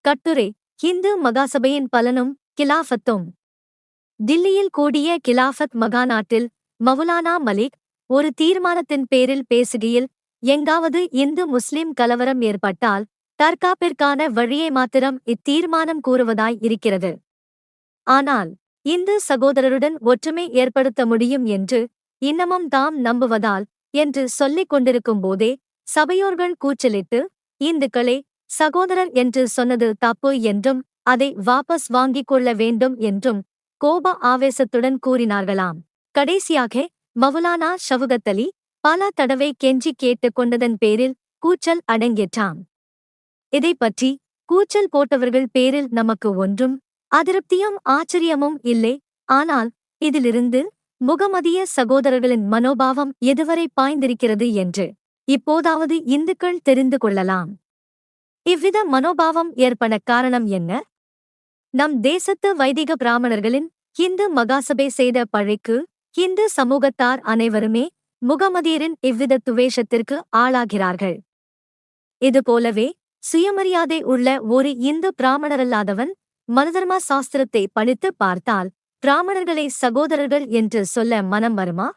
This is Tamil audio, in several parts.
கட்டுரை ஹிந்து மகாசபையின் பலனும் கிலாஃபத்தும். தில்லியில் கூடிய கிலாஃபத் மகாநாட்டில் மவுலானா மலிக் ஒரு தீர்மானத்தின் பேரில் பேசுகையில், எங்காவது இந்து முஸ்லிம் கலவரம் ஏற்பட்டால் தற்காப்பிற்கான வழியை மாத்திரம் இத்தீர்மானம் கூறுவதாய் இருக்கிறது. ஆனால் இந்து சகோதரருடன் ஒற்றுமை ஏற்படுத்த முடியும் என்று இன்னமும் தாம் நம்புவதால் என்று சொல்லிக் கொண்டிருக்கும் போதே சபையோர்கள் கூச்சலிட்டு, இந்துக்களே சகோதரர் என்று சொன்னது தப்பு என்றும் அதை வாபஸ் வாங்கிக் கொள்ள வேண்டும் என்றும் கோப ஆவேசத்துடன் கூறினார்களாம். கடைசியாக மவுலானா ஷவுகத் அலி பல தடவை கெஞ்சி கேட்டுக் கொண்டதன் பேரில் கூச்சல் அடங்கிற்றாம். இதைப்பற்றி கூச்சல் போட்டவர்கள் பேரில் நமக்கு ஒன்றும் அதிருப்தியும் ஆச்சரியமும் இல்லை. ஆனால் இதிலிருந்து முகமதிய சகோதரர்களின் மனோபாவம் எதுவரை பாய்ந்திருக்கிறது என்று இப்போதாவது இந்துக்கள் தெரிந்து கொள்ளலாம். இவ்வித மனோபாவம் ஏற்பட காரணம் என்ன? நம் தேசத்து வைதிக பிராமணர்களின் ஹிந்து மகாசபை செய்த பழிக்கு ஹிந்து சமூகத்தார் அனைவருமே முகமதியரின் இவ்வித துவேஷத்திற்கு ஆளாகிறார்கள். இதுபோலவே சுயமரியாதை உள்ள ஒரு இந்து பிராமணரல்லாதவன் மனதர்ம சாஸ்திரத்தை படித்து பார்த்தால் பிராமணர்களை சகோதரர்கள் என்று சொல்ல மனம் வருமா?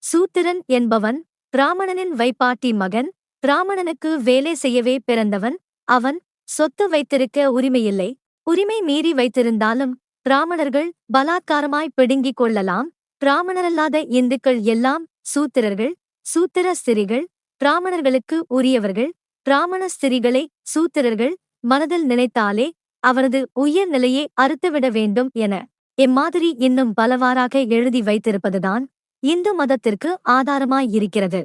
சூத்திரன் என்பவன் பிராமணனின் வைப்பாட்டி மகன், பிராமணனுக்கு வேலை செய்யவே பிறந்தவன். அவன் சொத்து வைத்திருக்க உரிமையில்லை. உரிமை மீறி வைத்திருந்தாலும் பிராமணர்கள் பலாத்காரமாய் பிடுங்கிக் கொள்ளலாம். பிராமணரல்லாத இந்துக்கள் எல்லாம் சூத்திரர்கள், சூத்திர ஸ்திரிகள் பிராமணர்களுக்கு உரியவர்கள். பிராமண ஸ்திரிகளை சூத்திரர்கள் மனதில் நினைத்தாலே அவரது உயர் நிலையை அறுத்துவிட வேண்டும் என இம்மாதிரி இன்னும் பலவாறாக எழுதி வைத்திருப்பதுதான் இந்து மதத்திற்கு ஆதாரமாயிருக்கிறது.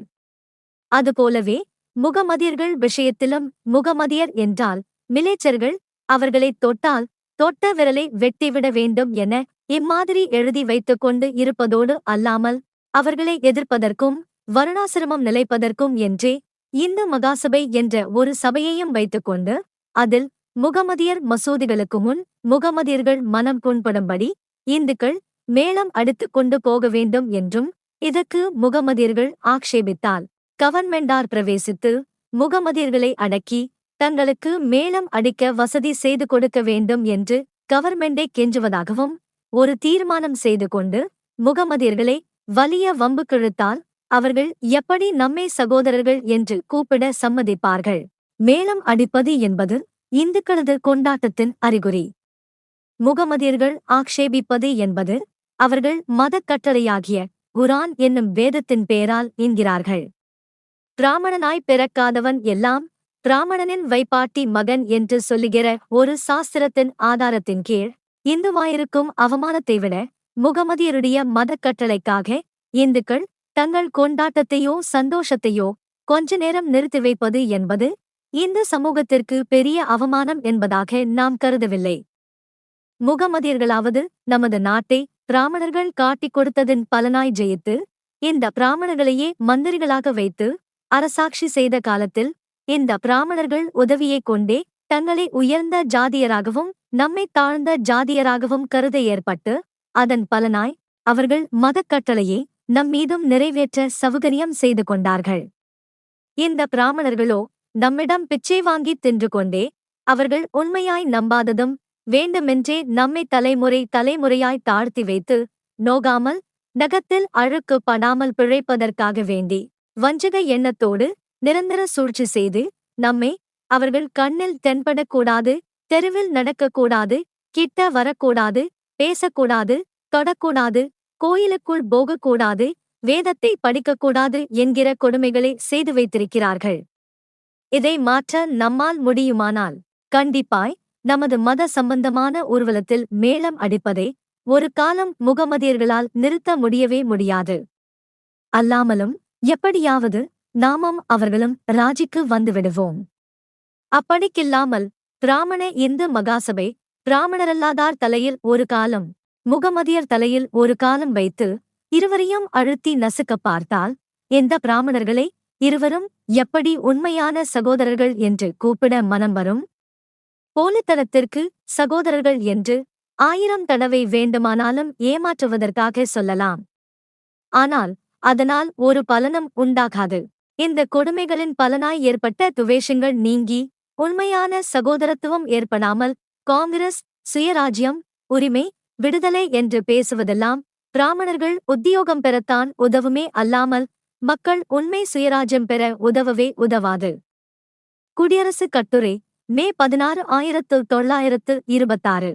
அதுபோலவே முகமதியர்கள் விஷயத்திலும் முகமதியர் என்றால் மிலேச்சர்கள், அவர்களை தொட்டால் தொட்ட விரலை வெட்டிவிட வேண்டும் என இம்மாதிரி எழுதி வைத்துக் கொண்டு இருப்பதோடு அல்லாமல் அவர்களை எதிர்ப்பதற்கும் வருணாசிரமம் நிலைப்பதற்கும் என்றே இந்து மகாசபை என்ற ஒரு சபையையும் வைத்துக்கொண்டு அதில் முகமதியர் மசூதிகளுக்கு முன் முகமதியர்கள் மனம் புண்படும்படி இந்துக்கள் மேளம் அடித்துக் கொண்டு போக வேண்டும் என்றும் இதற்கு முகமதியர்கள் ஆக்ஷேபித்தால் கவர்மெண்டார் பிரவேசித்து முகமதியர்களை அடக்கி தங்களுக்கு மேளம் அடிக்க வசதி செய்து கொடுக்க வேண்டும் என்று கவர்மெண்டை கெஞ்சுவதாகவும் ஒரு தீர்மானம் செய்து கொண்டு முகமதியர்களை வலிய வம்பு கிழுத்தால் அவர்கள் எப்படி நம்மை சகோதரர்கள் என்று கூப்பிட சம்மதிப்பார்கள். மேளம் அடிப்பது என்பது இந்துக்களது கொண்டாட்டத்தின் அறிகுறி. முகமதியர்கள் ஆக்ஷேபிப்பது என்பது அவர்கள் மதக் கட்டளையாகிய குரான் என்னும் வேதத்தின் பேரால் என்கிறார்கள். பிராமணனாய் பிறக்காதவன் எல்லாம் பிராமணனின் வைப்பாட்டி மகன் என்று சொல்லுகிற ஒரு சாஸ்திரத்தின் ஆதாரத்தின் கீழ் இந்துவாயிருக்கும் அவமானத்தை விட முகமதியருடைய மதக் கட்டளைக்காக இந்துக்கள் தங்கள் கொண்டாட்டத்தையோ சந்தோஷத்தையோ கொஞ்ச நேரம் நிறுத்தி வைப்பது என்பது இந்து சமூகத்திற்கு பெரிய அவமானம் என்பதாக நாம் கருதவில்லை. முகமதியர்களாவது நமது நாட்டை பிராமணர்கள் காட்டிக் கொடுத்ததின் பலனாய் ஜெயித்து இந்த பிராமணர்களையே மந்திரிகளாக வைத்து அரசாட்சி செய்த காலத்தில் இந்த பிராமணர்கள் உதவியைக் கொண்டே தங்களை உயர்ந்த ஜாதியராகவும் நம்மை தாழ்ந்த ஜாதியராகவும் கருத ஏற்பட்டு அதன் பலனாய் அவர்கள் மதக்கட்டளையை நம்மீதும் நிறைவேற்ற சௌகரியம் செய்து கொண்டார்கள். இந்த பிராமணர்களோ நம்மிடம் பிச்சை வாங்கி தின்று கொண்டே அவர்கள் உண்மையாய் நம்பாததும் வேண்டுமென்றே நம்மை தலைமுறை தலைமுறையாய் தாழ்த்தி வைத்து நோகாமல் நகத்தில் அழுக்கு படாமல் பிழைப்பதற்காக வேண்டி வஞ்சக எண்ணத்தோடு நிரந்தர சூழ்ச்சி செய்து நம்மை அவர்கள் கண்ணில் தென்படக்கூடாது, தெருவில் நடக்கக்கூடாது, கிட்ட வரக்கூடாது, பேசக்கூடாது, தொடக்கூடாது, கோயிலுக்குள் போகக்கூடாது, வேதத்தை படிக்கக்கூடாது என்கிற கொடுமைகளை செய்து வைத்திருக்கிறார்கள். இதை மாற்ற நம்மால் முடியுமானால் கண்டிப்பாய் நமது மத சம்பந்தமான ஊர்வலத்தில் மேளம் அடிப்பதை ஒரு காலம் முகமதியர்களால் நிறுத்த முடியவே முடியாது. அல்லாமலும் எப்படியாவது நாமும் அவர்களும் ராஜிக்கு வந்துவிடுவோம். அப்படிக்கில்லாமல் பிராமண இந்து மகாசபை பிராமணரல்லாதார் தலையில் ஒரு காலம் முகமதியர் தலையில் ஒரு காலம் வைத்து இருவரையும் அழுத்தி நசுக்க பார்த்தால் இந்த பிராமணர்களை இருவரும் எப்படி உண்மையான சகோதரர்கள் என்று கூப்பிட மனம் வரும்? போலித்தனத்திற்கு சகோதரர்கள் என்று 1000 தடவை வேண்டுமானாலும் ஏமாற்றுவதற்காக சொல்லலாம். ஆனால் அதனால் ஒரு பலனும் உண்டாகாது. இந்த கொடுமைகளின் பலனாய் ஏற்பட்ட துவேஷங்கள் நீங்கி உண்மையான சகோதரத்துவம் ஏற்படாமல் காங்கிரஸ் சுயராஜ்யம் உரிமை விடுதலை என்று பேசுவதெல்லாம் பிராமணர்கள் உத்தியோகம் பெறத்தான் உதவுமே அல்லாமல் மக்கள் உண்மை சுயராஜ்யம் பெற உதவவே உதவாது. குடியரசு கட்டுரை மே 16, 1926.